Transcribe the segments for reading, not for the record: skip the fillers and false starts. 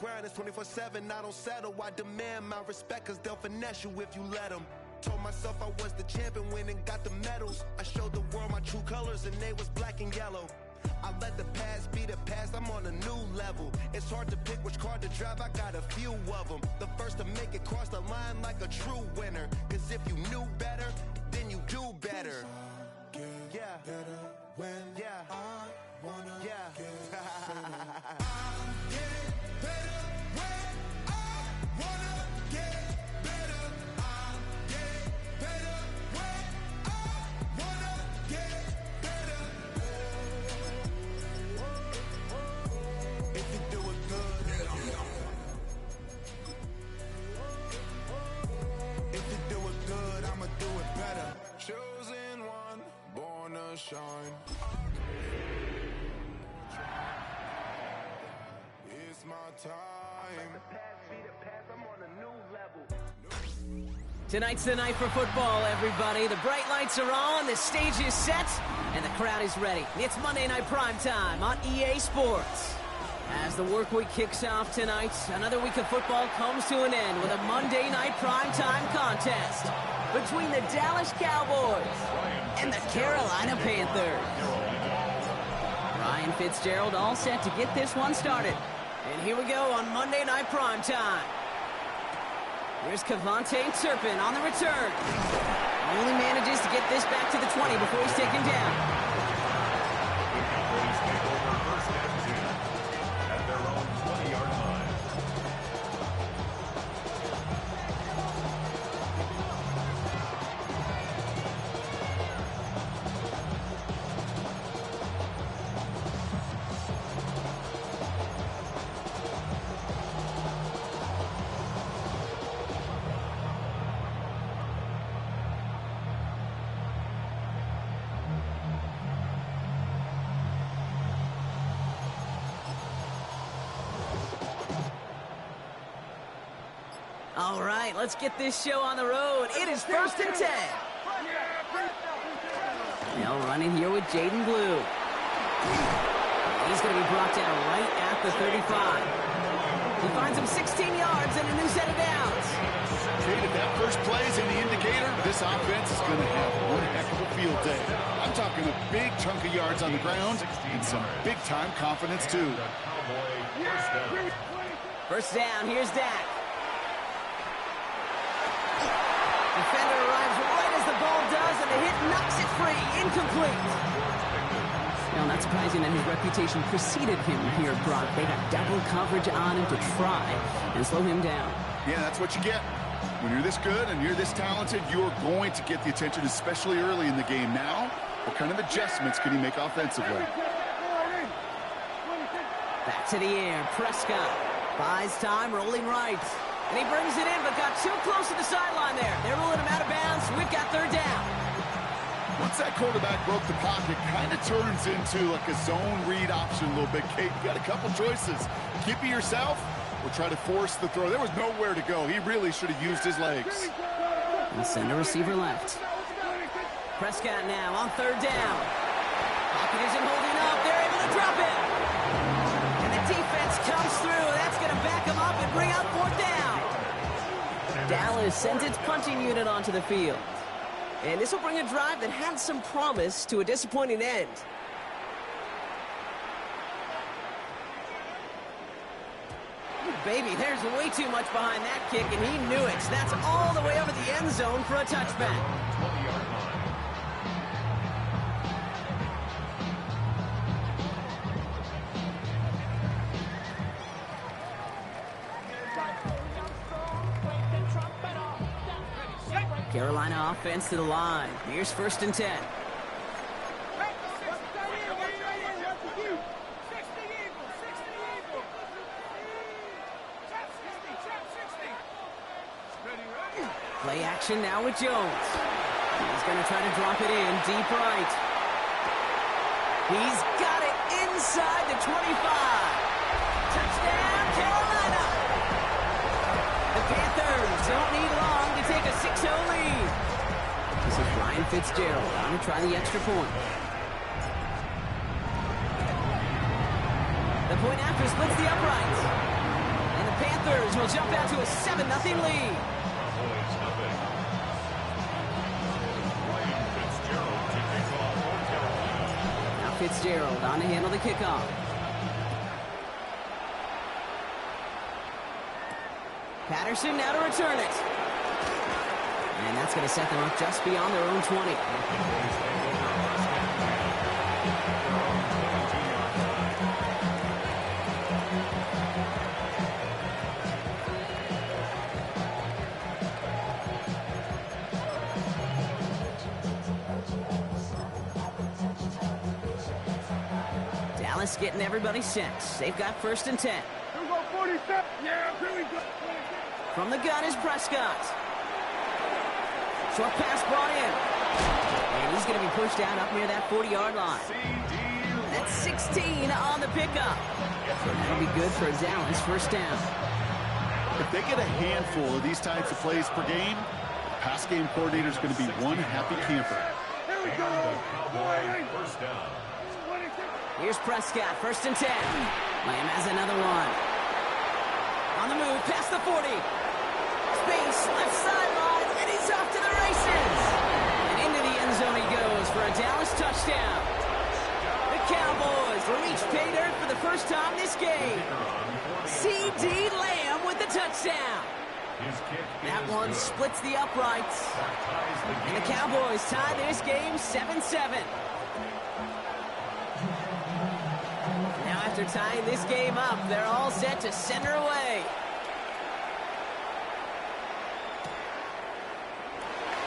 grind is 24/7, I don't settle. I demand my respect, cause they'll finesse you if you let them. Told myself I was the champion, went and got the medals. I showed the world my true colors and they was black and yellow. I let the past be the past, I'm on a new level. It's hard to pick which car to drive, I got a few of them. The first to make it cross the line like a true winner. Cause if you knew better, then you do better. Yeah, better when I wanna get better. I'm getting better when I wanna get better. I'm getting better when I wanna get better. If you do it good, if you do it good, I'ma do it better. Chosen one, born to shine. It's my time. I'm on a new level. Tonight's the night for football, everybody. The bright lights are on, the stage is set, and the crowd is ready. It's Monday Night Primetime on EA Sports. As the work week kicks off tonight, another week of football comes to an end with a Monday Night Primetime contest between the Dallas Cowboys and the Carolina Panthers. Ryan Fitzgerald all set to get this one started. And here we go on Monday Night Primetime. Here's Kevontae Turpin on the return. Only manages to get this back to the 20 before he's taken down. At their own 20-yard line. All right, let's get this show on the road. It is 1st and 10. Now running here with Jaden Blue. He's going to be brought down right at the 35. He finds him 16 yards and a new set of downs. If that first play is any indicator, this offense is going to have one heck of a field day. I'm talking a big chunk of yards on the ground and some big-time confidence, too. First down, here's Dak. Defender arrives right as the ball does, and the hit knocks it free. Incomplete. Now, not surprising that his reputation preceded him here, Brock. They got double coverage on him to try and slow him down. Yeah, that's what you get. When you're this good and you're this talented, you're going to get the attention, especially early in the game. Now, what kind of adjustments can he make offensively? Back to the air. Prescott buys time, rolling right. And he brings it in, but got too close to the sideline there. They're ruling him out of bounds. We've got 3rd down. Once that quarterback broke the pocket, kind of turns into like a zone read option a little bit. Kate, you got a couple choices. Keep it yourself or try to force the throw. There was nowhere to go. He really should have used his legs. And send a receiver left. Prescott now on 3rd down. Pocket isn't holding up. They're able to drop it. And the defense comes through. That's going to back him up and bring out 4th down. Dallas sends its punting unit onto the field. And this will bring a drive that had some promise to a disappointing end. Baby, there's way too much behind that kick, and he knew it. That's all the way over the end zone for a touchback. 20-yard line. Carolina offense to the line. Here's 1st and 10. Play action now with Jones. He's going to try to drop it in deep right. He's got it inside the 25. Touchdown, Carolina! The Panthers don't need long to take a 6-0 lead. This is Ryan Fitzgerald on to try the extra point. The point after splits the uprights. Panthers will jump out to a 7-0 lead. Cowboys nothing. Ryan Fitzgerald to kick off for Carolina. Now Fitzgerald on to handle the kickoff. Patterson now to return it. And that's going to set them up just beyond their own 20. Dallas getting everybody set. They've got 1st and 10. From the gun is Prescott. Short pass brought in. And he's going to be pushed down up near that 40-yard line. That's 16 on the pickup. So that'll be good for Dallas. 1st down. If they get a handful of these types of plays per game, the pass game coordinator is going to be one happy camper. Here we go. Cowboys 1st down. Here's Prescott. 1st and 10. Lamb has another one. On the move, past the 40. Space, left sideline, and he's off to the races. And into the end zone he goes for a Dallas touchdown. The Cowboys reach pay dirt for the first time this game. C.D. Lamb with the touchdown. That one splits the uprights. And the Cowboys tie this game 7-7. Now after tying this game up, they're all set to send her away.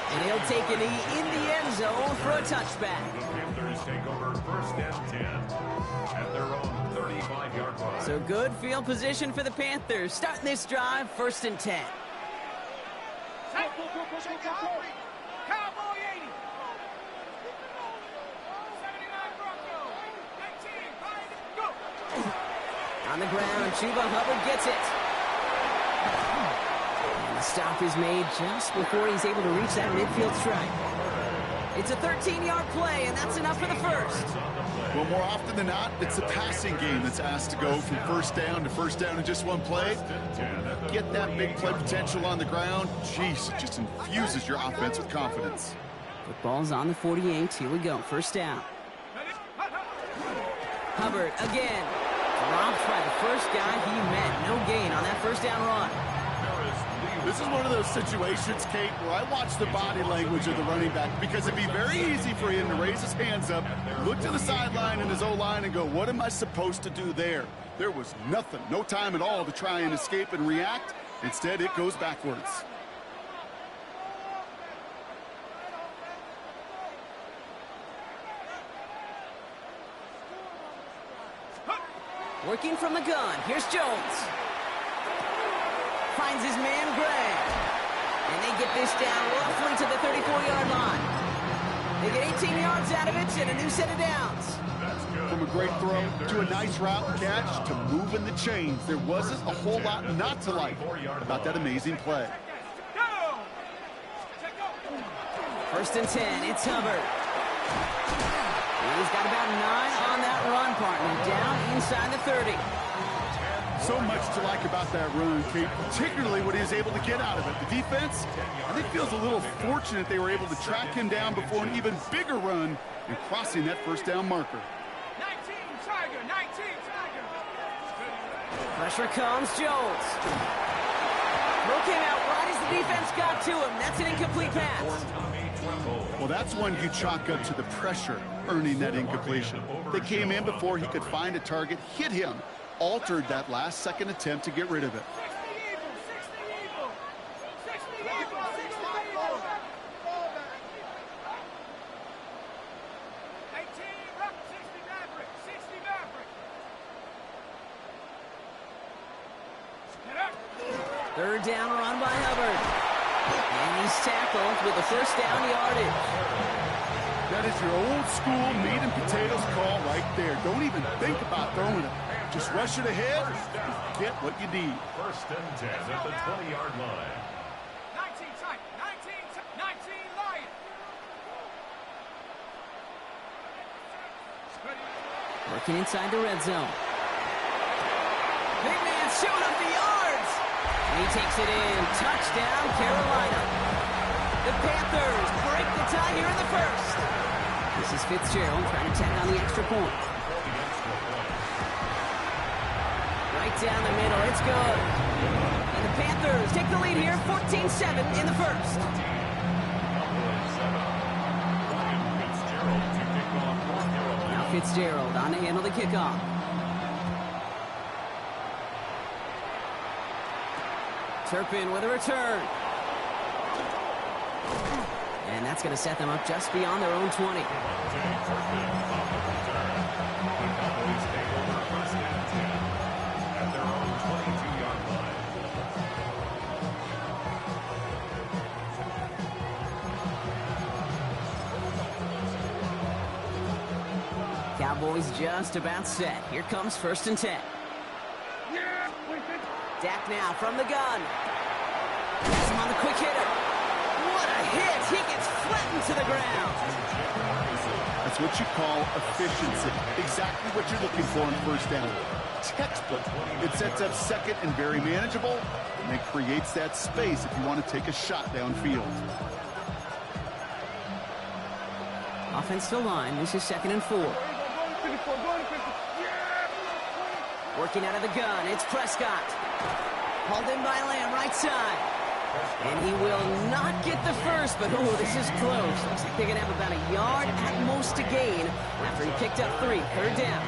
And he'll take a knee in the end zone for a touchback. The Panthers take over 1st and 10 at their own 35-yard line. So good field position for the Panthers. Starting this drive, 1st and 10. Cowboy 80. 79 Bronco. 19, go. On the ground, Chuba Hubbard gets it. And the stop is made just before he's able to reach that midfield strike. It's a 13-yard play, and that's enough for the 1st. Well, more often than not, it's a passing game that's asked to go from 1st down to 1st down in just one play. Get that big play potential on the ground. Jeez, it just infuses your offense with confidence. Football's on the 48. Here we go. 1st down. Hubbard again. Dropped by the first guy he met. No gain on that 1st down run. This is one of those situations, Kate, where I watch the body language of the running back because it'd be very easy for him to raise his hands up, look to the sideline in his O-line and go, what am I supposed to do there? There was nothing, no time at all to try and escape and react. Instead, it goes backwards. Working from the gun. Here's Jones. Finds his man, Graham. And they get this down roughly to the 34-yard line. They get 18 yards out of it and a new set of downs. From a great throw to a nice route catch to moving the chains, there wasn't a whole lot not to like about that amazing play. 1st and 10, it's Hubbard. He's got about 9 on that run, partner, down inside the 30. So much to like about that run, Kate, particularly what he was able to get out of it. The defense, I think, feels a little fortunate they were able to track him down before an even bigger run and crossing that 1st down marker. 19 Tiger, 19 Tiger. Pressure comes, Jones. Throw came out right as the defense got to him. That's an incomplete pass. Well, that's one you chalk up to the pressure earning that incompletion. They came in before he could find a target, hit him, altered that last-second attempt to get rid of it. 60 Eagles, 60 Eagles. 18 Rock, 60 Maverick, 60 Maverick. Get up. 3rd down run by Hubbard. And he's tackled with the 1st down yardage. That is your old-school meat and potatoes call right there. Don't even think about throwing it. Just rush it ahead and get what you need. 1st and 10 at the 20-yard line. 19 tight, 19 Lion. Working inside the red zone. Big man showing up the yards. He takes it in. Touchdown, Carolina. The Panthers break the tie here in the first. This is Fitzgerald trying to tack on the extra point. Right down the middle. It's good. And the Panthers take the lead here, 14-7 in the first. Now Fitzgerald on to handle the kickoff. Turpin with a return. And that's going to set them up just beyond their own 20. Cowboys just about set. Here comes 1st and 10. Dak now from the gun. Has him on the quick hitter. What a hit! He gets flattened to the ground. That's what you call efficiency. Exactly what you're looking for in 1st down. Textbook. It sets up 2nd and very manageable, and it creates that space if you want to take a shot downfield. Offensive line. This is 2nd and 4. Working out of the gun. It's Prescott. Hauled in by Lamb, right side. And he will not get the first, but oh, this is close. Looks like they're going to have about a yard at most to gain after he picked up 3. 3rd down.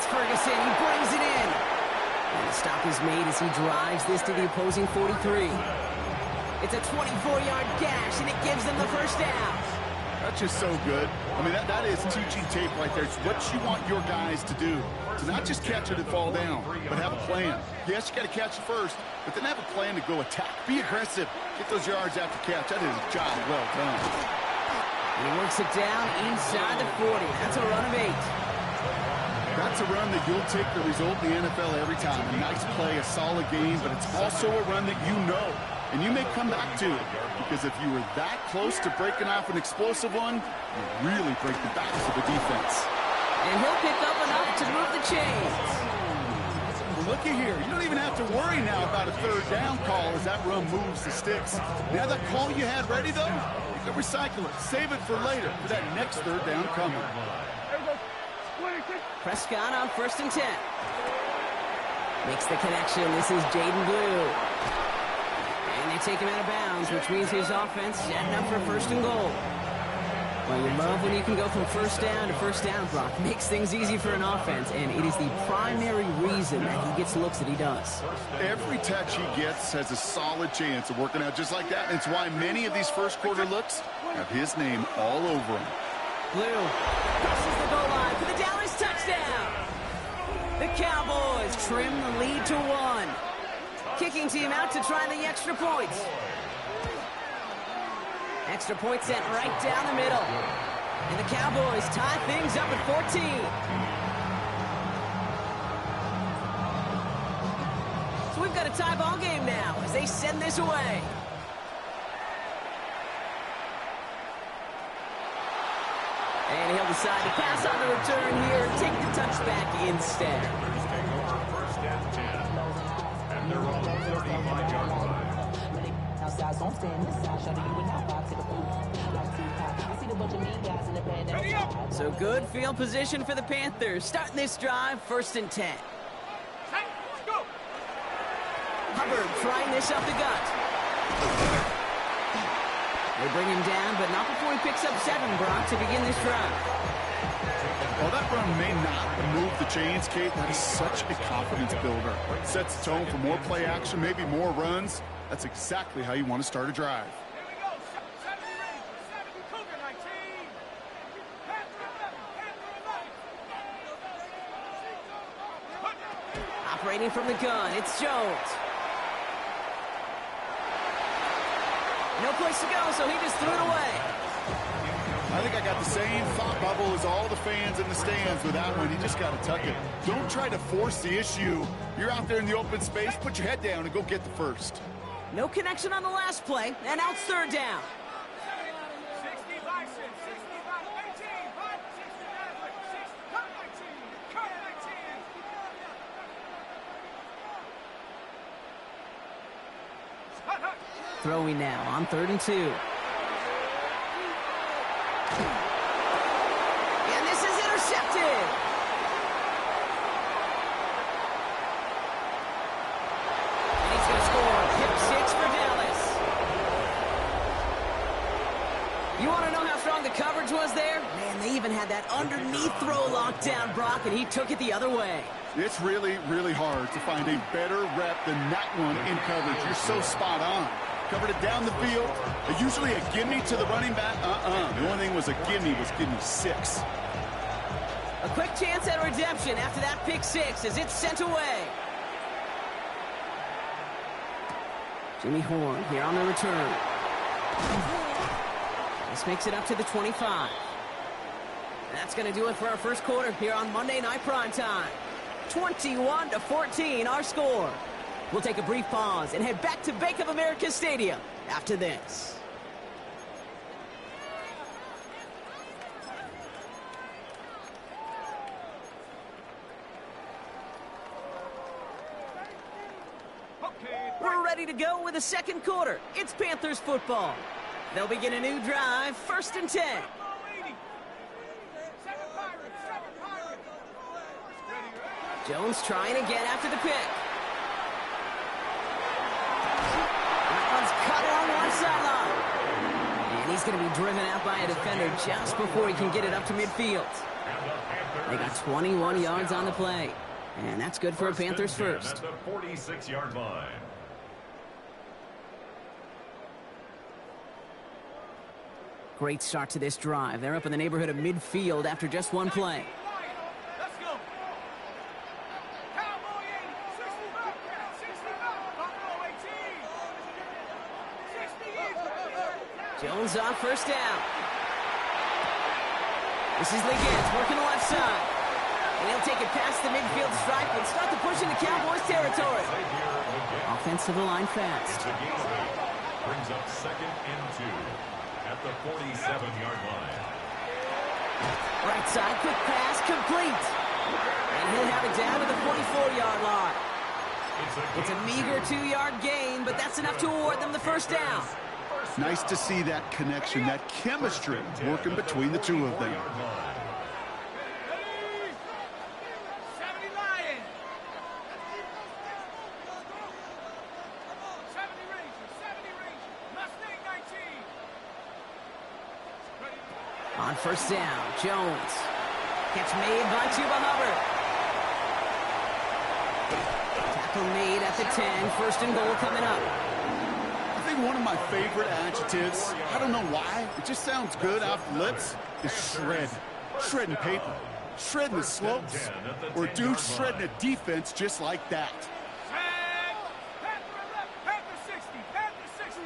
Ferguson, he brings it in. And the stop is made as he drives this to the opposing 43. It's a 24-yard gash, and it gives them the 1st down. That's just so good. I mean, that is teaching tape right there. It's what you want your guys to do. To not just catch it and fall down, but have a plan. Yes, you got to catch it first, but then have a plan to go attack. Be aggressive. Get those yards after catch. That is a job well done. And he works it down inside the 40. That's a run of 8. That's a run that you'll take the result in the NFL every time. A nice play, a solid game, but it's also a run that you know, and you may come back to it, because if you were that close to breaking off an explosive one, you really break the backs of the defense. And he'll pick up enough to move the chains. Well, looky here. You don't even have to worry now about a 3rd down call as that run moves the sticks. Now that call you had ready, though, you can recycle it. Save it for later for that next 3rd down coming. Prescott on 1st and 10. Makes the connection. This is Jaden Blue. And they take him out of bounds, which means his offense setting up for 1st and goal. Well, you love when you can go from 1st down to 1st down, Brock. Makes things easy for an offense, and it is the primary reason that he gets looks that he does. Every touch he gets has a solid chance of working out just like that. And it's why many of these 1st quarter looks have his name all over them. Blue crosses the goal line for the Dallas touchdown. The Cowboys trim the lead to 1. Kicking team out to try the extra points. Extra point sent right down the middle. And the Cowboys tie things up at 14. So we've got a tie ball game now as they send this away. And he'll decide to pass on the return here and take the touchback instead. First and 10. And they're on the 35-yard line. So good field position for the Panthers. Starting this drive, 1st and 10. Hubbard trying this up the gut. They bring him down, but not before he picks up 7, Brock, to begin this drive. Well, that run may not move the chains, Kate. That is such a confidence builder. It sets the tone for more play action, maybe more runs. That's exactly how you want to start a drive. Here we go. 70 Rangers, 70 Cougar 19. Panther 11. Operating from the gun, it's Jones. No place to go, so he just threw it away. I think I got the same thought bubble as all the fans in the stands with that one. You just got to tuck it. Don't try to force the issue. You're out there in the open space. Put your head down and go get the first. No connection on the last play, and now it's third down. 60 Bison, 65, 18, 5, 69, 6, cut 19, cut 19. Throwing now on 3rd and 2. And this is intercepted. And he's going to score. Pick 6 for Dallas. You want to know how strong the coverage was there? Man, they even had that underneath throw locked down, Brock, and he took it the other way. It's really, really hard to find a better rep than that one in coverage. You're so spot on. Covered it down the field. Usually a gimme to the running back. The only thing was a gimme 6. A quick chance at redemption after that pick 6 as it's sent away. Jimmy Horn here on the return. This makes it up to the 25. That's going to do it for our first quarter here on Monday Night Primetime. 21-14 our score. We'll take a brief pause and head back to Bank of America Stadium after this. We're ready to go with the second quarter. It's Panthers football. They'll begin a new drive, 1st and 10. Jones trying again after the pick. That one's cut along one sideline. And he's going to be driven out by a defender just before he can get it up to midfield. They got 21 yards on the play. And that's good for a Panthers first. At the 46-yard line. Great start to this drive. They're up in the neighborhood of midfield after just one play. Let's go. Cowboy 80, 65, 65, Buffalo 18, 60. Jones on first down. This is Liggins working the left side. And he'll take it past the midfield stripe and start to push into Cowboys territory. Offensive line fast. Brings up 2nd and 2 at the 47-yard line. Right side, quick pass, complete. And he'll have it down to the 44-yard line. It's a meager 2-yard gain, but that's enough to award them the first down. Nice to see that connection, that chemistry working between the two of them. 70 Lions. 70 Rangers. Mustang 19. On first down, Jones. Catch made by Chuba Hubbard. Tackle made at the 10. 1st and goal coming up. I think one of my favorite adjectives, I don't know why, it just sounds good off the lips, is shred. Shredding paper. Shredding the slopes. Or dude shredding a defense just like that. Panther left, Panther 60, Panther 60.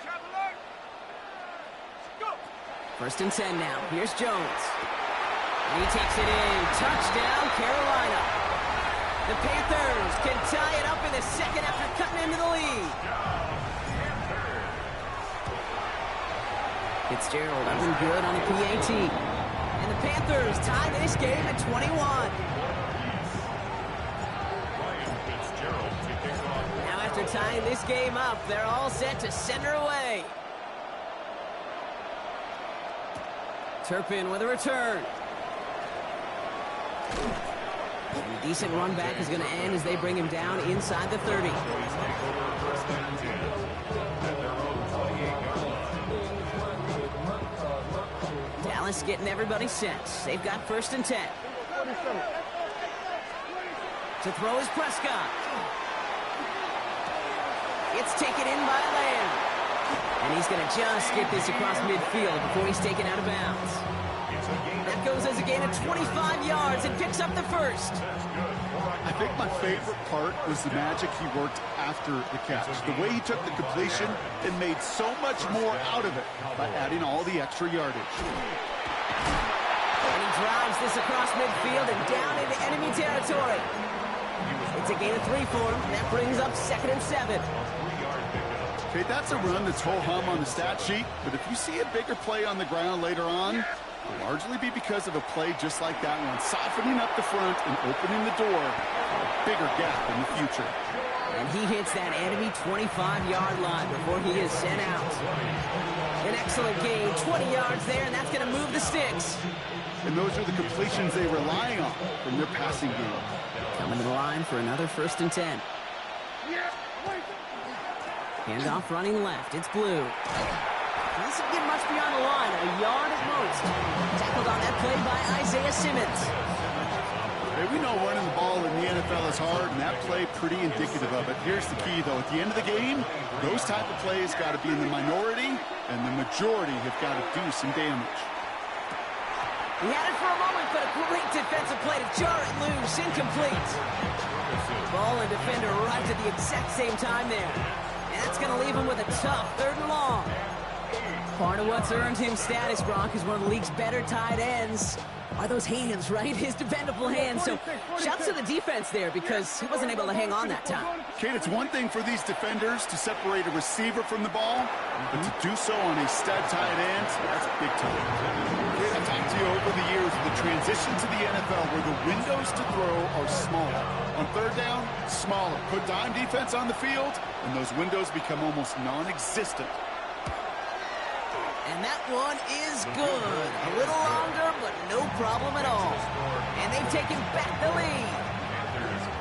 Shot alert. Go. 1st and 10 now. Here's Jones. And he takes it in. Touchdown, Carolina. The Panthers can tie it up in the second after cutting into the lead. Fitzgerald up and good on the PAT. And the Panthers tie this game at 21. Now after tying this game up, they're all set to send her away. Turpin with a return. And a decent run back is going to end as they bring him down inside the 30. Dallas getting everybody set. They've got 1st and 10. To throw is Prescott. It's taken in by Lamb. And he's going to just get this across midfield before he's taken out of bounds. That goes as a game gain of 25 yards and picks up the first. I think my favorite part was the magic he worked after the catch. The way he took the completion and made so much more out of it by adding all the extra yardage. And he drives this across midfield and down into enemy territory. It's a gain of 3 for him. That brings up 2nd and 7. Okay, that's a run that's ho-hum on the stat sheet, but if you see a bigger play on the ground later on, it'll largely be because of a play just like that one, softening up the front and opening the door for a bigger gap in the future. And he hits that enemy 25-yard line before he is sent out. An excellent gain, 20 yards there, and that's going to move the sticks. And those are the completions they rely on from their passing game. Coming to the line for another 1st and 10. Handoff running left. It's Blue. He doesn't get much beyond the line, a yard at most. Tackled on that play by Isaiah Simmons. Hey, we know running the ball in the NFL is hard, and that play pretty indicative of it. Here's the key, though. At the end of the game, those type of plays got to be in the minority, and the majority have got to do some damage. He had it for a moment, but a great defensive play to jar it loose. Incomplete. Ball and defender arrived at the exact same time there. And that's going to leave him with a tough 3rd and long. Part of what's earned him status, Gronk, is one of the league's better tight ends. Are those hands, right? His dependable hands. So shouts to the defense there because he wasn't able to hang on that time. Kate, it's one thing for these defenders to separate a receiver from the ball, but to do so on a stud tight end, that's big time. Kate, I've talked to you over the years of the transition to the NFL where the windows to throw are smaller. On 3rd down, smaller. Put dime defense on the field, and those windows become almost non-existent. And that one is good. A little longer, but no problem at all. And they've taken back the lead.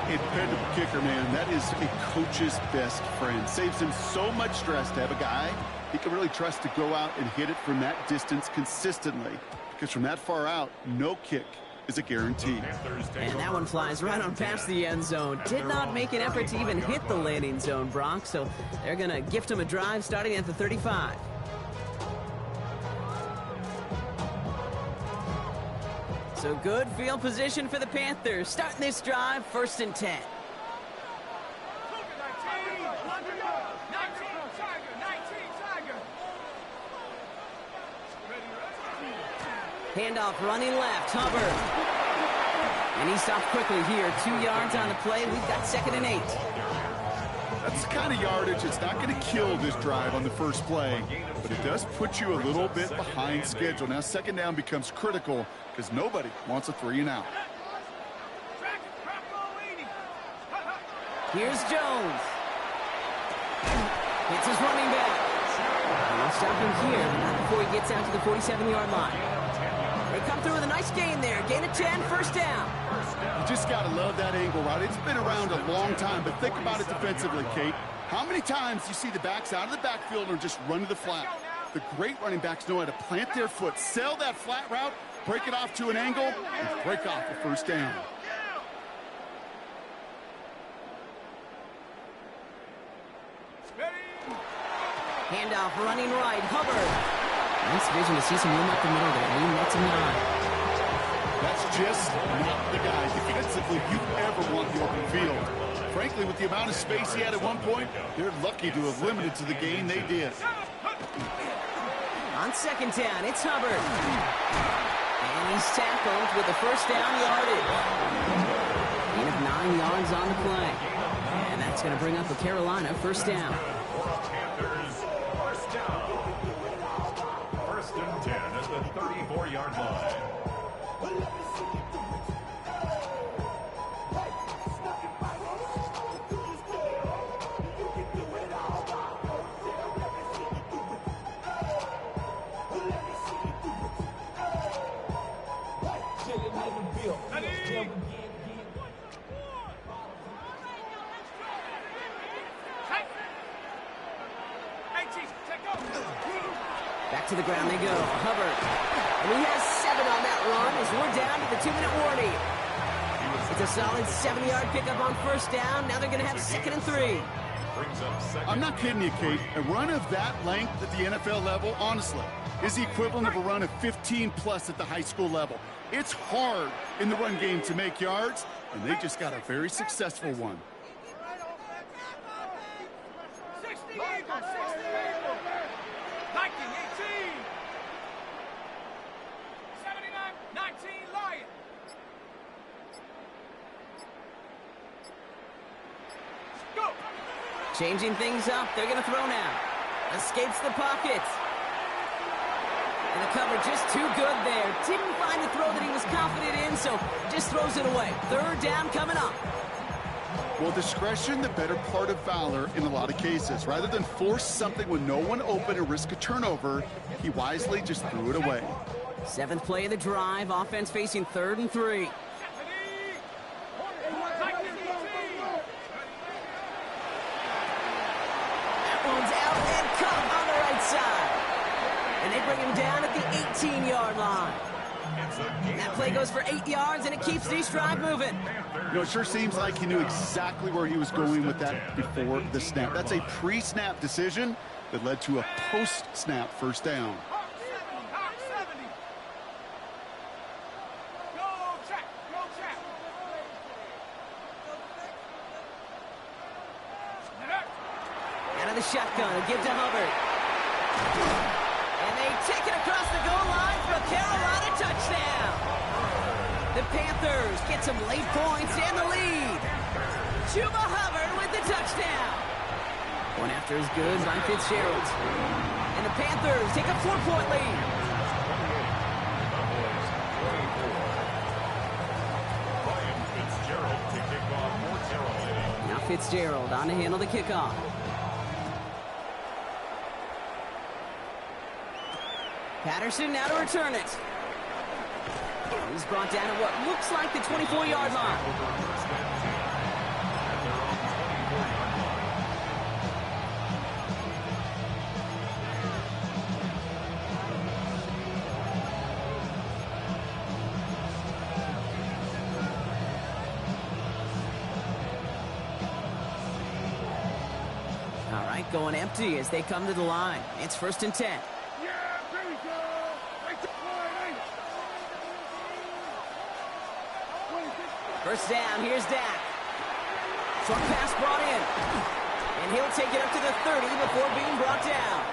A dependable kicker, man. That is a coach's best friend. Saves him so much stress to have a guy he can really trust to go out and hit it from that distance consistently. Because from that far out, no kick is a guarantee. And that one flies right on past the end zone. Did not make an effort to even hit the landing zone, Brock. So they're going to gift him a drive starting at the 35. So good field position for the Panthers. Starting this drive, 1st and 10. Handoff running left, Hubbard. And he stopped quickly here. 2 yards on the play. We've got 2nd and 8. That's the kind of yardage that's not going to kill this drive on the first play, but it does put you a little bit behind schedule. Now 2nd down becomes critical because nobody wants a 3 and out. Here's Jones. It's his running back. And they'll stop him here, but not before he gets out to the 47-yard line. They come through with a nice gain there. Gain of 10, 1st down. You just got to love that angle, right? It's been around a long time, but think about it defensively, Kate. How many times you see the backs out of the backfield or just run to the flat? The great running backs know how to plant their foot, sell that flat route, break it off to an angle, and break off a 1st down. Handoff running right, Hubbard. Nice vision to see some room up the middle there. He lets him on. That's just not the guy defensively you ever want the open field. Frankly, with the amount of space he had at one point, they're lucky to have limited to the gain they did. On 2nd down, it's Hubbard. And he's tackled with the 1st down yardage. Gain of 9 yards on the play. And that's going to bring up a Carolina 1st down. First and 10 at the 34-yard line. Back to the ground they go. Hubbard. And he has 7 on that run as we're down to the 2-minute warning. It's a solid 70-yard pickup on 1st down. Now they're going to have 2nd and 3. Brings up second. I'm not kidding you, Kate. A run of that length at the NFL level, honestly, is the equivalent of a run of 15+ at the high school level. It's hard in the run game to make yards, and they just got a very successful one. 60 Eagles, 60 Eagles. 19, 18. 79, 19, Lions. Go. Changing things up. They're going to throw now. Escapes the pocket. And the cover just too good there. Didn't find the throw that he was confident in, so just throws it away. Third down coming up. Well, discretion, the better part of valor in a lot of cases. Rather than force something with no one open and risk a turnover, he wisely just threw it away. 7th play of the drive. Offense facing 3rd and 3. That one's out and caught on the right side. And they bring him down at the 18-yard line. That play goes for 8 yards, and it keeps this drive moving. You know, it sure seems like he knew exactly where he was going with that before the snap. That's a pre-snap decision that led to a post-snap first down. Out of the shotgun, and give to Hubbard. And they take it across the goal line for a Carolina touchdown. The Panthers get some late points and the lead. Chuba Hubbard with the touchdown. One after is good by Fitzgerald. And the Panthers take a 4-point lead. Fitzgerald to kick off for Carolina. Now Fitzgerald on to handle the kickoff. Patterson now to return it. He's brought down at what looks like the 24-yard line. All right, going empty as they come to the line. It's 1st and 10. First down, here's Dak. Short pass brought in. And he'll take it up to the 30 before being brought down.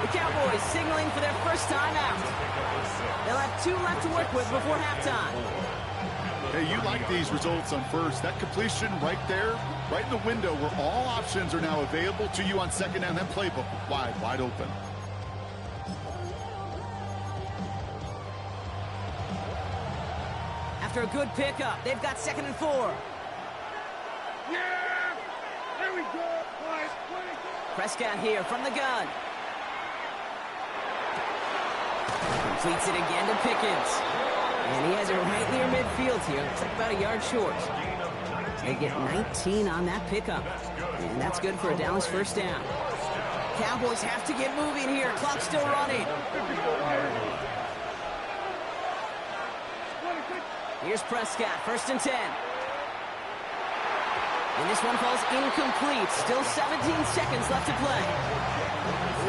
The Cowboys signaling for their first time out. They'll have 2 left to work with before halftime. Hey, you like these results on first. That completion right there, right in the window where all options are now available to you on second down. That playbook wide open. After a good pickup, they've got 2nd and 4. Yeah! There we go! Prescott here from the gun. Completes it again to Pickens. And he has it right near midfield here. Looks like about a yard short. They get 19 on that pickup. And that's good for a Dallas first down. Cowboys have to get moving here. Clock's still running. Here's Prescott, 1st and 10. And this one falls incomplete. Still 17 seconds left to play.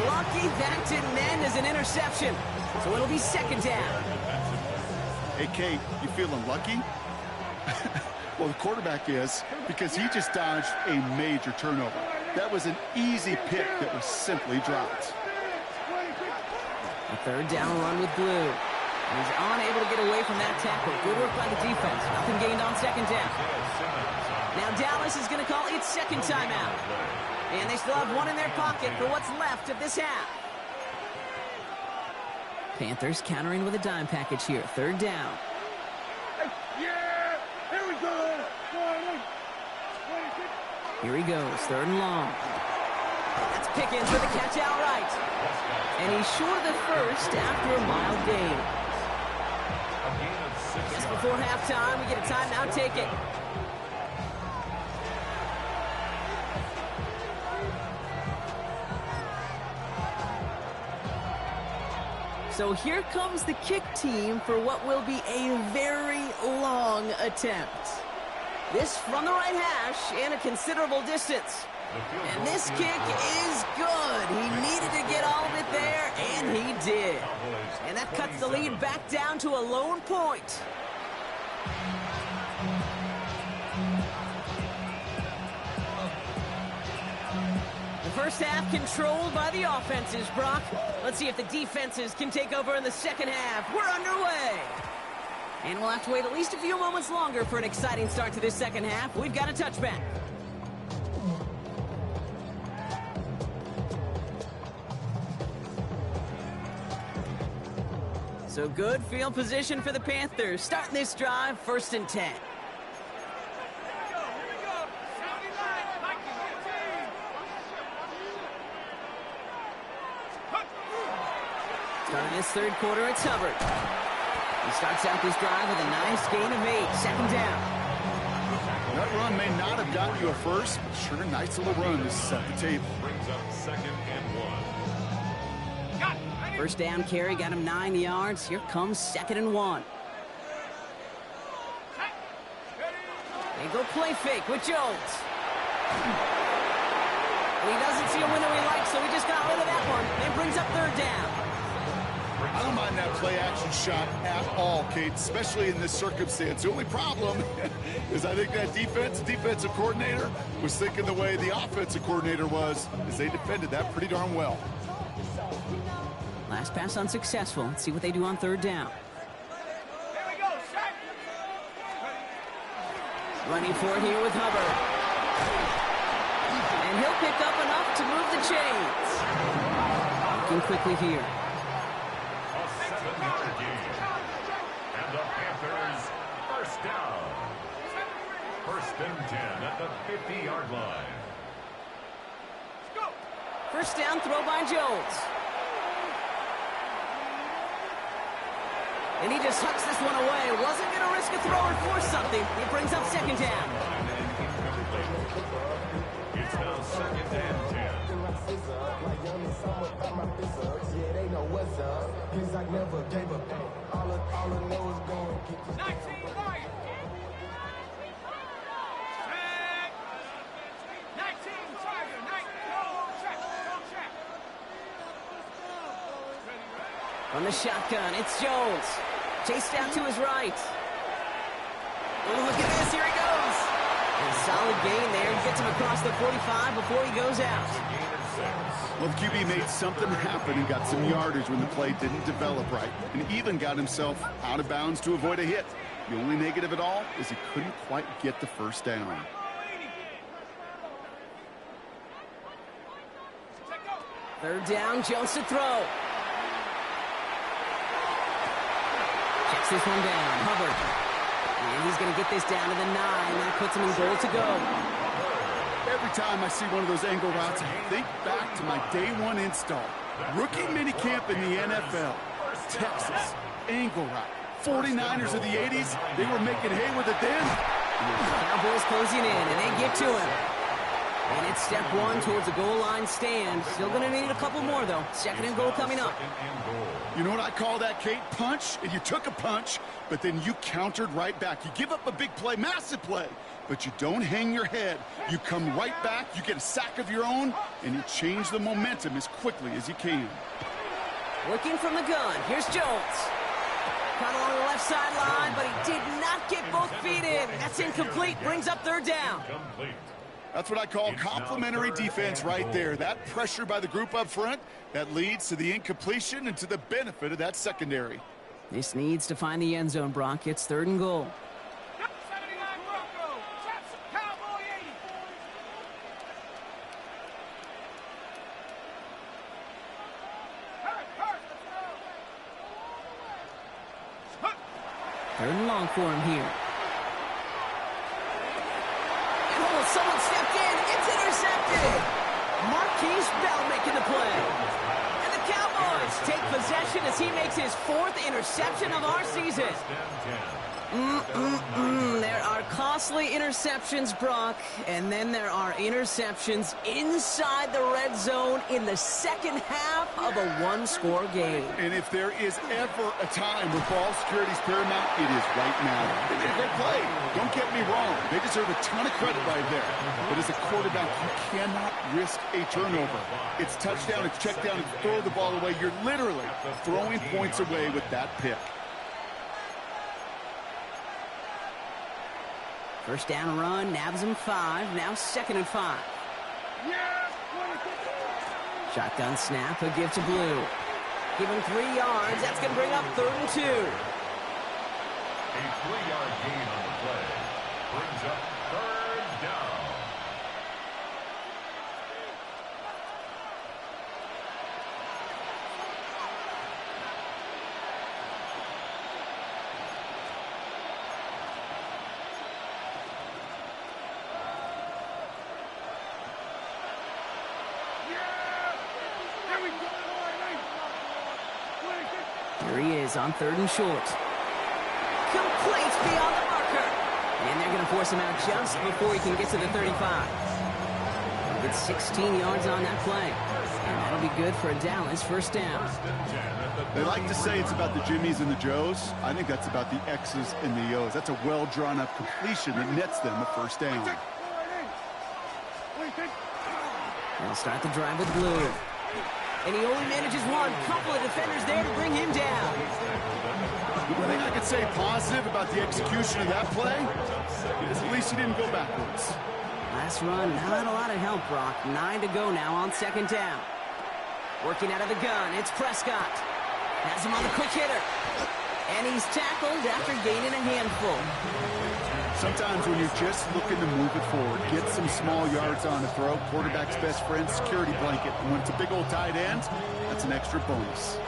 Lucky that didn't end as an interception. So it'll be 2nd down. Hey, Kate, you feeling lucky? Well, the quarterback is, because he just dodged a major turnover. That was an easy pick that was simply dropped. A 3rd down run with Blue. He's unable to get away from that tackle. Good work by the defense. Nothing gained on 2nd down. Now Dallas is going to call its 2nd timeout. And they still have 1 in their pocket for what's left of this half. Panthers countering with a dime package here. 3rd down. Yeah! Here we go! Here he goes. 3rd and long. That's Pickens with a catch outright. And he's short of the first after a mild gain. Just before halftime, we get a timeout. Take it. So here comes the kick team for what will be a very long attempt. This from the right hash and a considerable distance. And this kick is good. He needed to get all of it there, and he did. And that cuts the lead back down to a lone point. The first half controlled by the offenses, Brock. Let's see if the defenses can take over in the second half. We're underway. And we'll have to wait at least a few moments longer for an exciting start to this second half. We've got a touchback. So good field position for the Panthers. Starting this drive, 1st and 10. Starting this third quarter, it's Hubbard. He starts out this drive with a nice gain of 8, 2nd down. That run may not have gotten you a first, but sure, nice little run to set the table. Brings up 2nd and 1. First down carry got him 9 yards. Here comes 2nd and 1. They go play fake with Jones. And he doesn't see a window he likes, so he just got rid of that one. And brings up 3rd down. I don't mind that play-action shot at all, Kate, especially in this circumstance. The only problem is I think that defensive coordinator was thinking the way the offensive coordinator was, as they defended that pretty darn well. Last pass unsuccessful. Let's see what they do on 3rd down. Here we go, set. Running for it here with Hubbard. And he'll pick up enough to move the chains. Looking quickly here. A 7-yard gain. And the Panthers, 1st down. 1st and 10 at the 50-yard line. Go. First down throw by Jones. And he just hucks this one away. Wasn't going to risk a throw or force something. He brings up 2nd down. It's now 2nd and 10. 19 Lions. Set. 19 Tiger. 19. Go check. Go check. From the shotgun, it's Jones. Chased out to his right. Oh, look at this. Here he goes. And a solid gain there. He gets him across the 45 before he goes out. Well, the QB made something happen and got some yardage when the play didn't develop right, and even got himself out of bounds to avoid a hit. The only negative at all is he couldn't quite get the first down. Third down, Jones to throw. Checks this one down, Hubbard. And he's going to get this down to the 9. That puts him in goal to go. Every time I see one of those angle routes, I think back to my day 1 install. Rookie minicamp in the NFL. Texas, angle route. 49ers of the 80s, they were making hay with it then. Cowboys closing in, and they get to him. And it's step 1 towards a goal line stand. Still going to need a couple more, though. 2nd and goal coming up. You know what I call that, Kate? Punch, and you took a punch, but then you countered right back. You give up a big play, massive play, but you don't hang your head. You come right back, you get a sack of your own, and you change the momentum as quickly as you can. Working from the gun. Here's Jones. Caught along the left sideline, but he did not get both feet in. That's incomplete. Brings up 3rd down. That's what I call complimentary defense right there. That pressure by the group up front, that leads to the incompletion and to the benefit of that secondary. This needs to find the end zone, Brock. It's 3rd and goal. 79 Bronco. Chaps, Cowboy 80. Hurry, let's go. 3rd and long for him here. Oh, someone stepped in. It's intercepted. Marquise Bell making the play. And the Cowboys take possession as he makes his 4th interception of our season. There are costly interceptions, Brock, and then there are interceptions inside the red zone in the second half of a one-score game. And if there is ever a time where ball security is paramount, it is right now. They made a great play. Don't get me wrong. They deserve a ton of credit right there. But as a quarterback, you cannot risk a turnover. It's touchdown, it's check down, it's throw the ball away. You're literally throwing points away with that pick. First down run, nabs him 5, now 2nd and 5. Shotgun snap, a give to Blue. Give him 3 yards, that's going to bring up 3rd and 2. A 3-yard gain on the play brings up 3rd down. Here he is on 3rd and short. Complete beyond the marker. And they're going to force him out just before he can get to the 35. He'll get 16 yards on that play. And that'll be good for a Dallas first down. They like to say it's about the Jimmies and the Joes. I think that's about the X's and the O's. That's a well-drawn-up completion that nets them a first down. They'll start the drive with Blue. And he only manages one. Couple of defenders there to bring him down. One thing I could say positive about the execution of that play is at least he didn't go backwards. Last run, not a lot of help, Brock. 9 to go now on 2nd down. Working out of the gun, it's Prescott. Has him on the quick hitter. And he's tackled after gaining a handful. Sometimes when you're just looking to move it forward, get some small yards on the throw, quarterback's best friend, security blanket. And when it's a big old tight end, that's an extra bonus.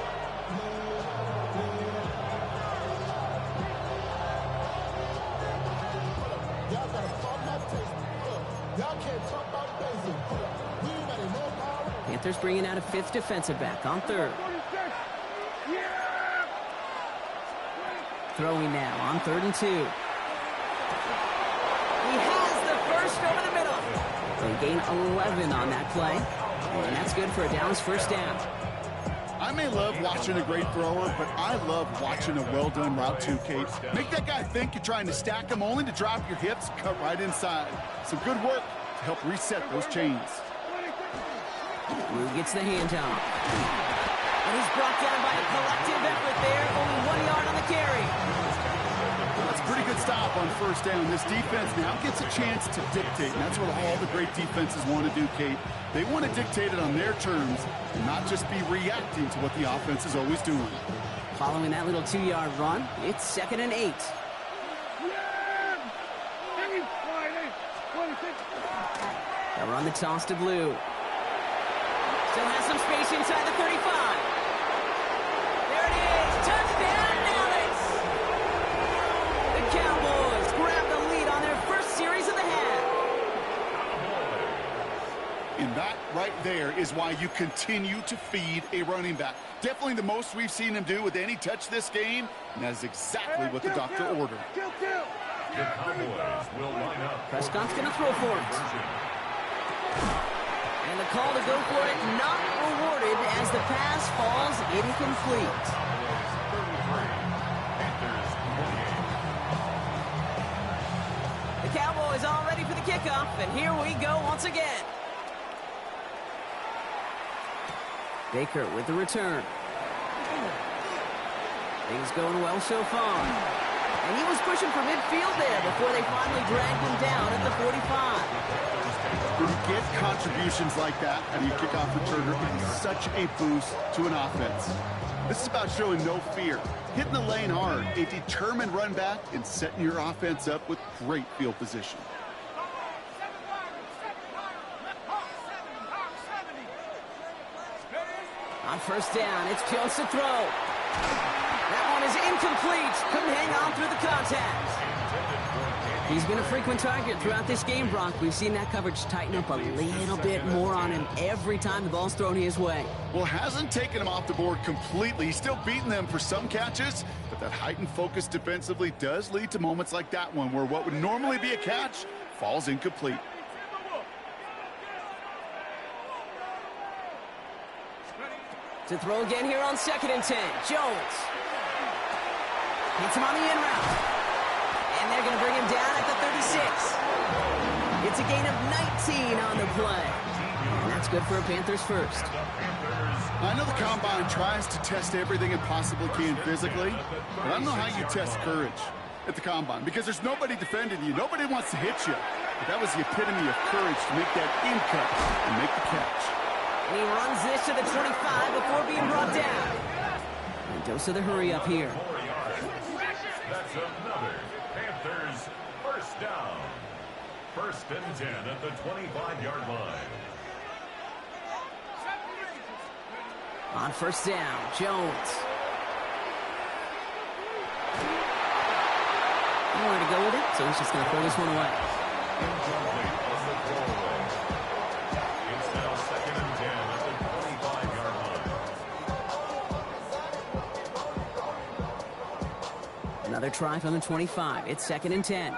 Panthers bringing out a 5th defensive back on 3rd. Throwing now on 3rd and 2. He has the first over the middle. They gain 11 on that play. And that's good for a Dallas first down. I may love watching a great thrower, but I love watching a well-done route too, Kate. Make that guy think you're trying to stack him only to drop your hips, cut right inside. Some good work to help reset those chains. Blue gets the handoff. And he's brought down by a collective effort there. Only 1 yard on the carry. That's a pretty good stop on first down. This defense now gets a chance to dictate, and that's what all the great defenses want to do, Kate. They want to dictate it on their terms and not just be reacting to what the offense is always doing. Following that little 2-yard run, it's 2nd and 8. They'll run the toss to Blue. Still has some space inside the 35. There it is. Touchdown, Dallas. The Cowboys grab the lead on their first series of the half. And that right there is why you continue to feed a running back. Definitely the most we've seen him do with any touch this game, and that is exactly what the doctor ordered. The Cowboys will line up. Prescott's going to throw for it. And the call to go for it not rewarded as the pass falls incomplete. The Cowboys all ready for the kickoff, and here we go once again. Baker with the return. Things going well so far. And he was pushing for midfield there before they finally dragged him down at the 45. When you get contributions like that out of your kickoff returner, it is such a boost to an offense. This is about showing no fear, hitting the lane hard, a determined run back, and setting your offense up with great field position. On first down, it's Jones to throw. That one is incomplete. Couldn't hang on through the contact. He's been a frequent target throughout this game, Brock. We've seen that coverage tighten up a little bit more on him every time the ball's thrown his way. Well, hasn't taken him off the board completely. He's still beating them for some catches, But that heightened focus defensively does lead to moments like that one where what would normally be a catch falls incomplete. To throw again here on 2nd and 10. Jones. Hits him on the in route. And they're going to bring him down at the 36. It's a gain of 19 on the play. And that's good for a Panthers first. I know the Combine tries to test everything it possibly can physically, but I don't know how you test courage at the Combine because there's nobody defending you. Nobody wants to hit you. But that was the epitome of courage to make that in cut and make the catch. And he runs this to the 25 before being brought down. And dose of the hurry up here. That's another Panthers first down. 1st and 10 at the 25-yard line. On 1st down, Jones. Nowhere to go with it, so he's just going to throw this one away. Incomplete on the throwaway. It's now 2nd and 10 at the 25-yard line. Another try from the 25. It's 2nd and 10.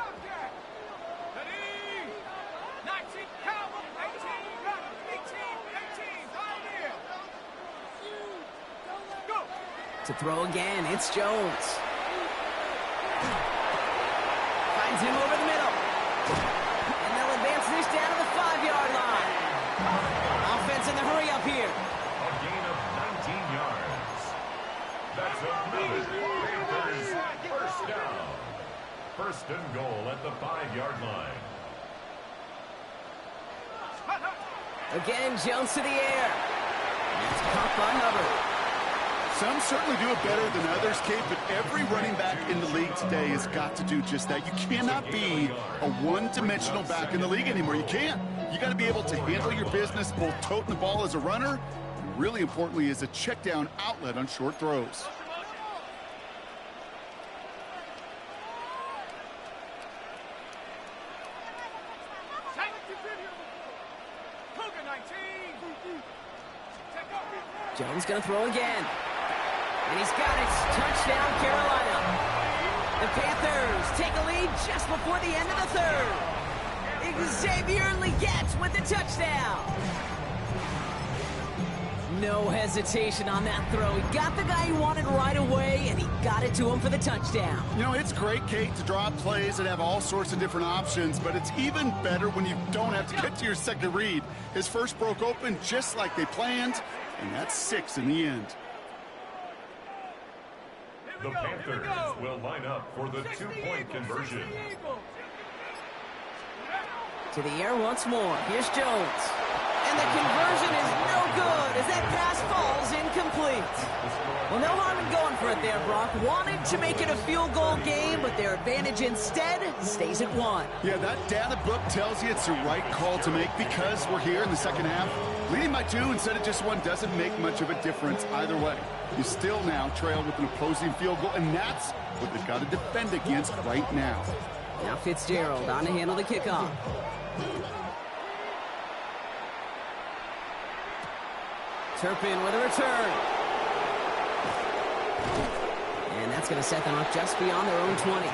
To throw again, it's Jones. Finds him over the middle. And they'll advance this down to the 5-yard line. Offense in the hurry up here. A gain of 19 yards. That's another Panthers first down. 1st and goal at the 5-yard line. Again, Jones to the air. It's caught by Hubbard. Some certainly do it better than others, Kate, but every running back in the league today has got to do just that. You cannot be a one-dimensional back in the league anymore. You can't. You got to be able to handle your business, both toting the ball as a runner, and really importantly, as a check-down outlet on short throws. Jones going to throw again. And he's got it. Touchdown, Carolina. The Panthers take a lead just before the end of the 3rd. Xavier Legette with the touchdown. No hesitation on that throw. He got the guy he wanted right away, and he got it to him for the touchdown. You know, it's great, Kate, to draw plays and have all sorts of different options, but it's even better when you don't have to get to your second read. His first broke open just like they planned, and that's 6 in the end. The Panthers will line up for the 2-point conversion. To the air once more. Here's Jones. And the conversion is no good as that pass falls incomplete. Well, no harm in going for it there, Brock. Wanted to make it a field goal game, but their advantage instead stays at 1. Yeah, that data book tells you it's the right call to make because we're here in the second half. Leading by 2 instead of just 1 doesn't make much of a difference either way. You still now trail with an opposing field goal, and that's what they've got to defend against right now. Now Fitzgerald on to handle the kickoff. Turpin with a return. And that's going to set them up just beyond their own 20.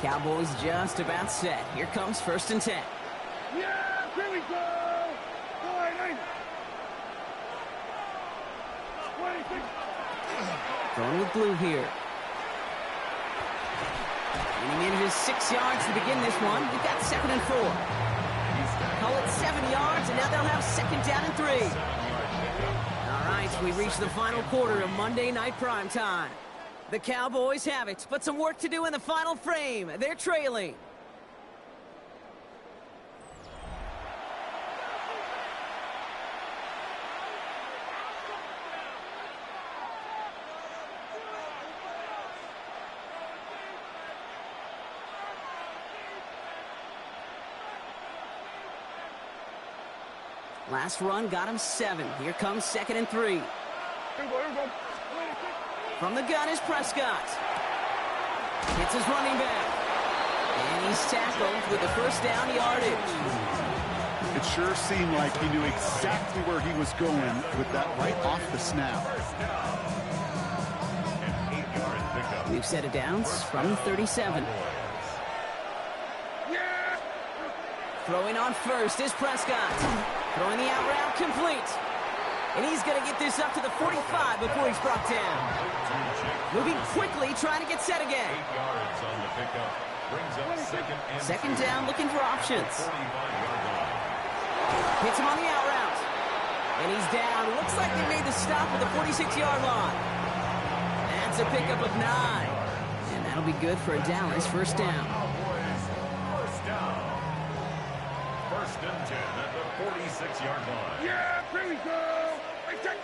Cowboys just about set. Here comes 1st and 10. Yeah, here we go. Throwing with blue here. And he manages 6 yards to begin this one. We've got 2nd and 4. Call it 7 yards, and now they'll have 2nd down and 3. All right, we reach the final quarter of Monday Night Primetime. The Cowboys have it, but some work to do in the final frame. They're trailing. Last run got him 7. Here comes 2nd and 3. From the gun is Prescott. It's his running back. And he's tackled with the first down yardage. It sure seemed like he knew exactly where he was going with that right off the snap. We've set it downs from 37. Throwing on first is Prescott. Throwing the out route complete. And he's going to get this up to the 45 before he's brought down. Moving quickly, trying to get set again. 8 yards on the pickup. Brings up second down, looking for options. Hits him on the out route. And he's down. Looks like they made the stop at the 46-yard line. That's a pickup of 9. And that'll be good for a Dallas first down. First down. First and 10 at the 46-yard line. Yeah, here we go. I take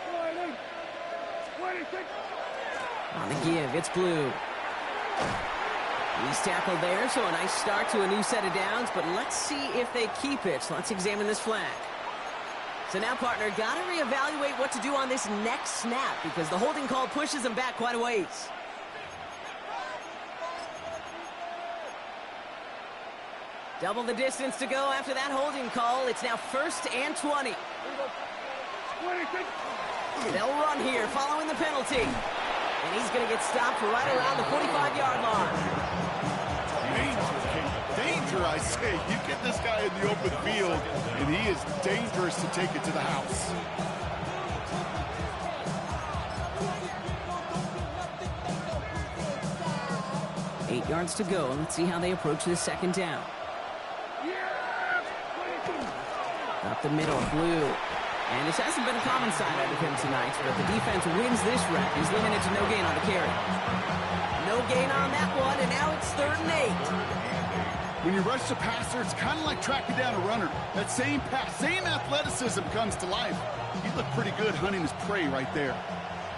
26. On the give, it's Blue. He's tackled there, so a nice start to a new set of downs, but let's see if they keep it. So let's examine this flag. So now, partner, got to reevaluate what to do on this next snap because the holding call pushes him back quite a ways. Double the distance to go after that holding call. It's now 1st and 20. They'll run here following the penalty. And he's going to get stopped right around the 45-yard line. Danger, I say. You get this guy in the open field, and he is dangerous to take it to the house. Eight yards to go. Let's see how they approach this second down. Up the middle, Blue. And this hasn't been a common side out of him tonight, but the defense wins this rep. He's limited to no gain on the carry. No gain on that one, and now it's 3rd and 8. When you rush the passer, it's kind of like tracking down a runner. That same pass, same athleticism comes to life. He looked pretty good hunting his prey right there.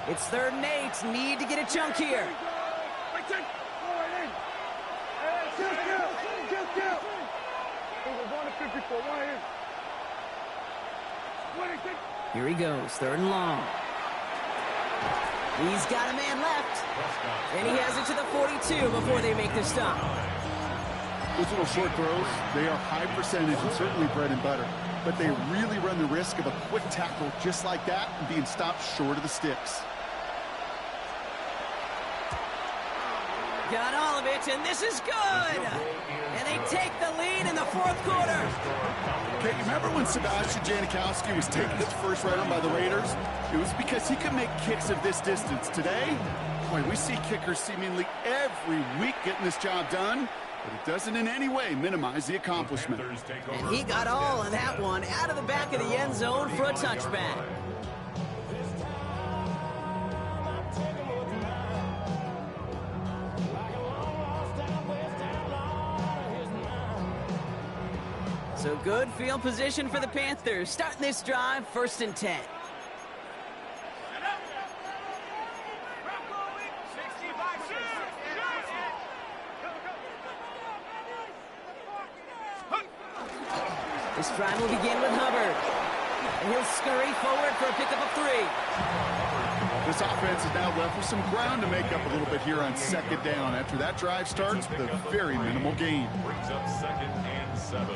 It's 3rd and 8. Need to get a chunk here. Here he goes, 3rd and long. He's got a man left. And he has it to the 42 before they make the stop. Those little short throws, they are high percentage and certainly bread and butter. But they really run the risk of a quick tackle just like that and being stopped short of the sticks. Got all of it, and this is good. And they take the lead in the 4th quarter. Okay, remember when Sebastian Janikowski was taking his first round by the Raiders? It was because he could make kicks of this distance. Today, boy, we see kickers seemingly every week getting this job done, but it doesn't in any way minimize the accomplishment. And he got all of that one out of the back of the end zone for a touchback. So good field position for the Panthers. Starting this drive, 1st and 10. This drive will begin with Hubbard. And he'll scurry forward for a pickup of 3. This offense is now left with some ground to make up a little bit here on 2nd down after that drive starts with a very minimal gain. Brings up 2nd and 7.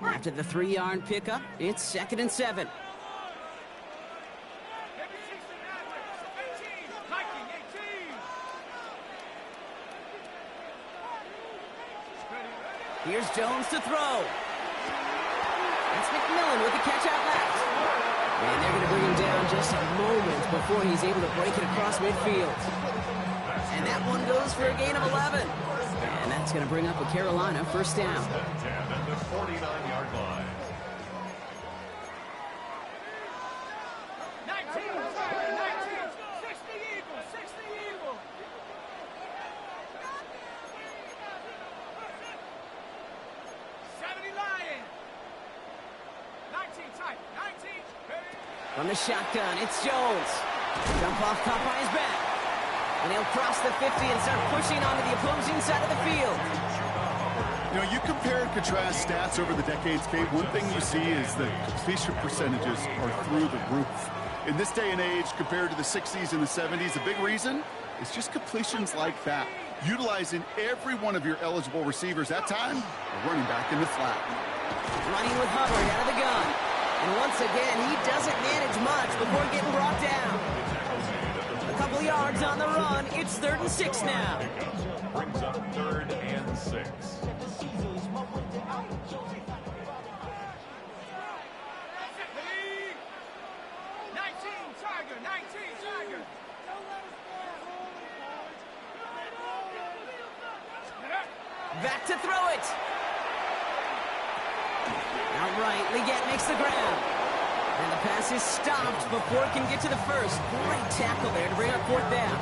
After the 3-yard pickup, it's 2nd and 7. Here's Jones to throw. That's McMillan with the catch out left. And they're going to bring him down just a moment before he's able to break it across midfield. And that one goes for a gain of 11. And that's going to bring up a Carolina first down. 10 at the 49-yard line. 19, 60 Eagles, 60 Eagles. 70 Lions. 19 tight, 19. From the shotgun, it's Jones. Jump off caught by his back. And he'll cross the 50 and start pushing onto the opposing side of the field. You know, you compare and contrast stats over the decades, Kate. One thing you see is the completion percentages are through the roof. In this day and age, compared to the 60s and the 70s, a big reason is just completions like that. Utilizing every one of your eligible receivers. That time, a running back in the flat. Running with Hubbard out of the gun. And once again, he doesn't manage much before getting brought down. A couple yards on the run. It's 3rd and 6 now. Brings up 3rd and 6. Back to throw it. Outright, LEAGUE makes the ground. And the pass is stopped before it can get to the first. Great tackle there to bring up 4th down.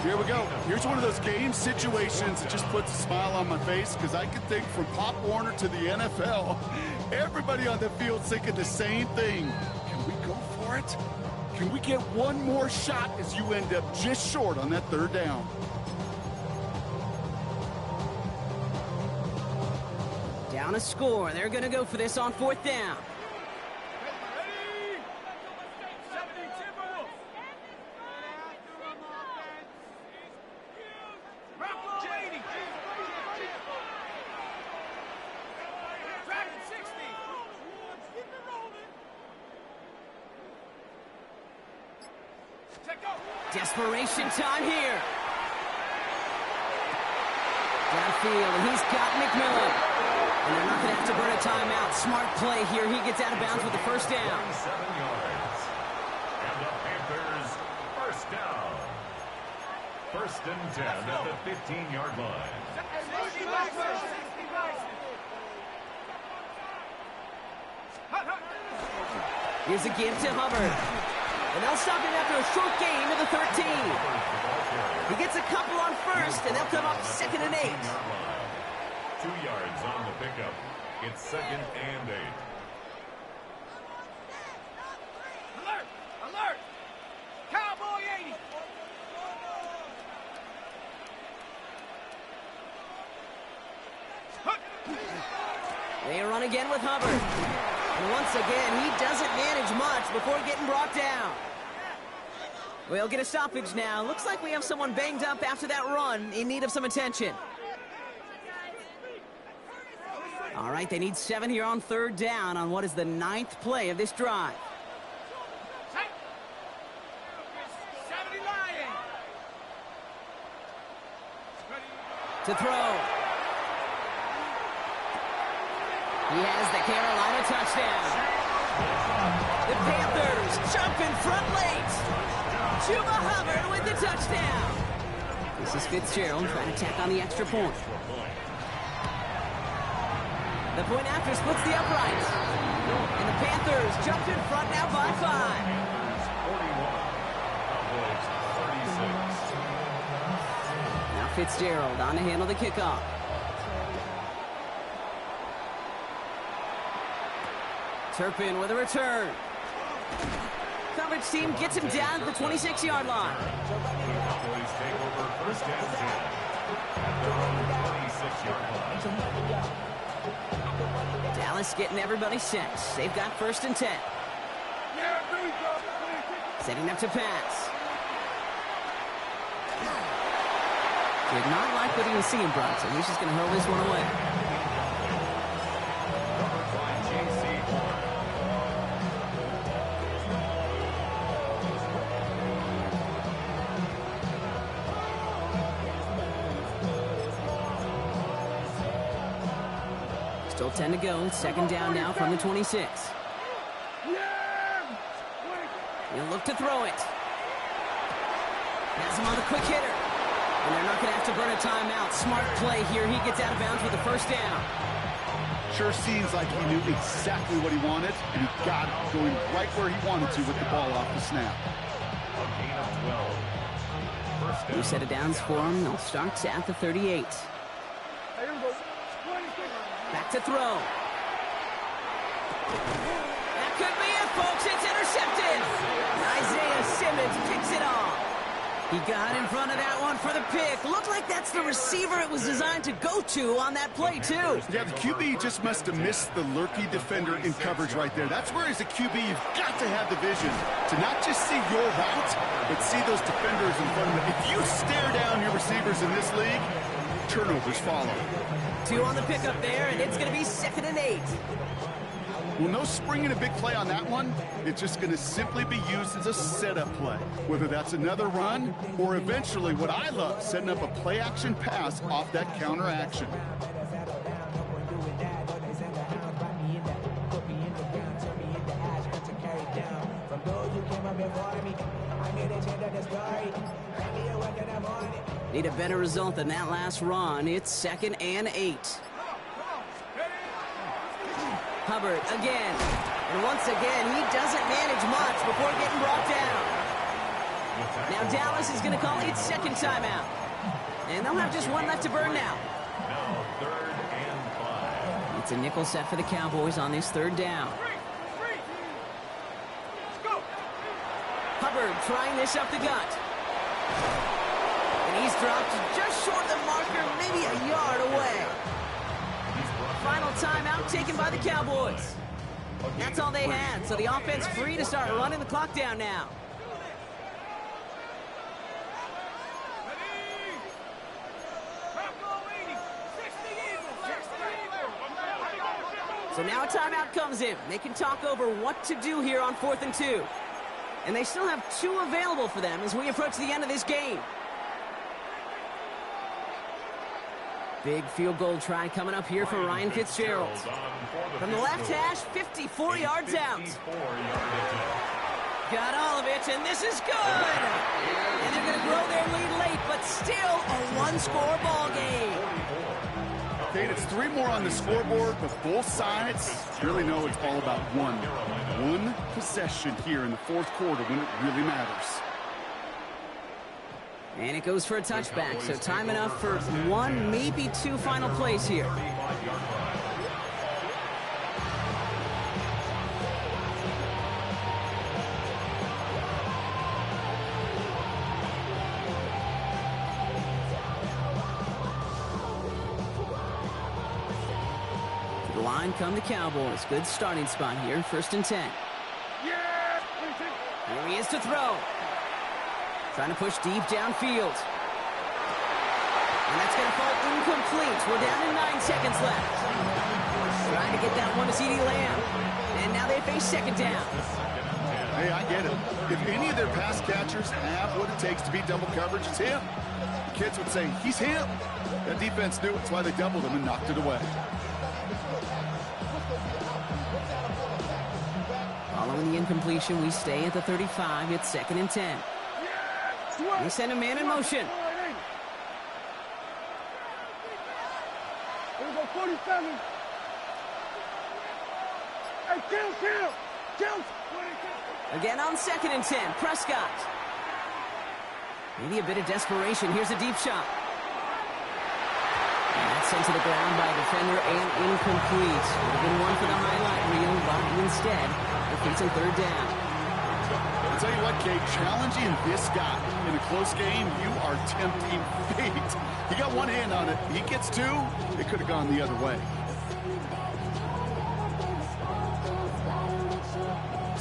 Here we go. Here's one of those game situations that just puts a smile on my face because I can think from Pop Warner to the NFL, everybody on the field's thinking the same thing. Can we go for it? Can we get one more shot as you end up just short on that 3rd down? Down a score. They're going to go for this on 4th down. Desperation time here. Downfield, and he's got McMillan. And they're not going to have to burn a timeout. Smart play here. He gets out of bounds with the 1st down. 7 yards. And the Panthers, 1st down. 1st and 10 at the 15-yard line. Here's a give to Hubbard. And they'll stop him after a short gain to the 13. He gets a couple on 1st, and they'll come up 2nd and 8. 2 yards on the pickup. It's 2nd and 8. Alert! Alert! Cowboy 80! They run again with Hubbard. And once again, he doesn't manage much before getting brought down. We'll get a stoppage now. Looks like we have someone banged up after that run, in need of some attention. All right, they need 7 here on 3rd down on what is the 9th play of this drive. 70 Lion! To throw. He has the Carolina touchdown. The Panthers jump in front late. Chuba Hubbard with the touchdown. This is Fitzgerald trying to tack on the extra point. The point after splits the uprights. And the Panthers jump in front now by 5. 41, Cowboys 36. Now Fitzgerald on to handle the kickoff. Turpin with a return. Coverage team gets him down to the 26-yard line. Cowboys take over 1st and 10 at their own 26-yard line. Dallas getting everybody set. They've got 1st and 10. Setting up to pass. Did not like what he was seeing, Bronson. He's just going to hurl this one away. Still 10 to go. 2nd down now from the 26. He'll look to throw it. Has him on the quick hitter. And they're not going to have to burn a timeout. Smart play here. He gets out of bounds with the 1st down. Sure seems like he knew exactly what he wanted, and he got it going right where he wanted to with the ball off the snap. A gain of 12. 1st down. New set of downs for him. They'll start at the 38. Back to throw. That could be it, folks. It's intercepted. Isaiah Simmons picks it off. He got in front of that one for the pick. Looked like that's the receiver it was designed to go to on that play, too. Yeah, the QB just must have missed the lurky defender in coverage right there. That's where, as a QB, you've got to have the vision to not just see your route, but see those defenders in front of you. If you stare down your receivers in this league, turnovers follow. 2 on the pickup there, and it's going to be 2nd and 8. Well, no springing a big play on that one. It's just going to simply be used as a setup play, whether that's another run or eventually what I love, setting up a play-action pass off that counter action. Need a better result than that last run. It's 2nd and 8. Hubbard again. And once again, he doesn't manage much before getting brought down. Now Dallas is going to call its 2nd timeout. And they'll have just one left to burn now. Now 3rd and 5. It's a nickel set for the Cowboys on this 3rd down. Hubbard trying this up the gut. And he's dropped just short of the marker, maybe a yard away. Final timeout taken by the Cowboys. That's all they had, so the offense free to start running the clock down now. So now a timeout comes in. They can talk over what to do here on 4th and 2. And they still have 2 available for them as we approach the end of this game. Big field goal try coming up here for Ryan Fitzgerald. From the left hash, 54 yards out. Got all of it, and this is good. And they're going to grow their lead late, but still a 1-score ball game. Okay, it's 3 more on the scoreboard, but both sides really know it's all about one possession here in the 4th quarter when it really matters. And it goes for a touchback, so time enough for 1, maybe 2 final plays here. To the line come the Cowboys. Good starting spot here, 1st and 10. Here he is to throw. Trying to push deep downfield. And that's going to fall incomplete. We're down to 9 seconds left. Trying to get that one to CeeDee Lamb. And now they face 2nd down. Hey, I get it. If any of their pass catchers have what it takes to beat double coverage, it's him. The kids would say, he's him. That defense knew it. That's why they doubled him and knocked it away. Following the incompletion, we stay at the 35. It's 2nd and 10. They send a man in motion. Here we go, 47. Hey, kill. Again on 2nd and 10. Prescott. Maybe a bit of desperation. Here's a deep shot. And that's sent to the ground by a defender and incomplete. Would have been one for the highlight reel, but instead, defeats in 3rd down. I'll tell you what, Kate, challenging this guy in a close game, you are tempting fate. He got one hand on it. He gets 2. It could have gone the other way.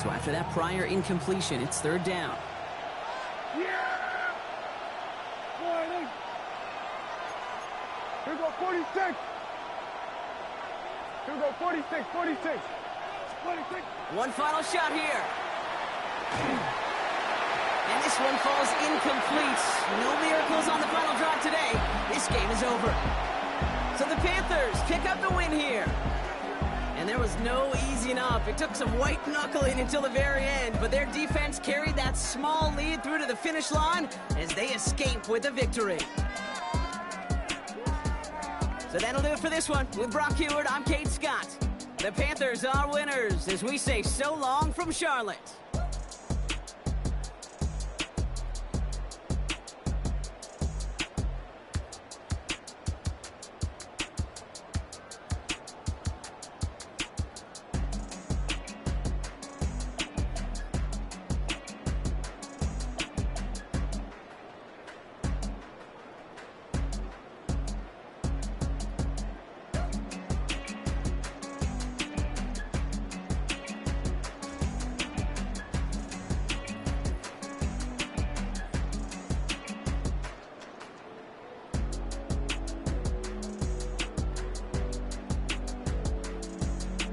So after that prior incompletion, it's 3rd down. Here we go, 46. Here we go, 46. One final shot here. And this one falls incomplete. No miracles on the final drive today. This game is over. So the Panthers pick up the win here. And there was no easing up. It took some white knuckling until the very end, but their defense carried that small lead through to the finish line as they escape with a victory. So that'll do it for this one. With Brock Heward, I'm Kate Scott. The Panthers are winners as we say so long from Charlotte.